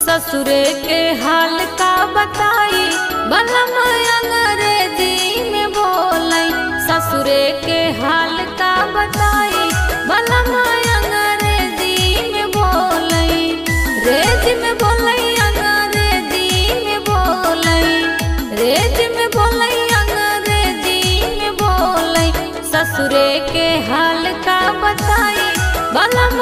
ससुरे के हाल का बताई बलम अंग्रेजी में बोलाई। ससुरे के हाल का बताई बलम अंग्रेजी में बोलाई। रेज में बोलाई अंग्रेजी में बोलाई। रेज में बोलाई अंग्रेजी में बोलाई। ससुरे के हाल का बताई बलम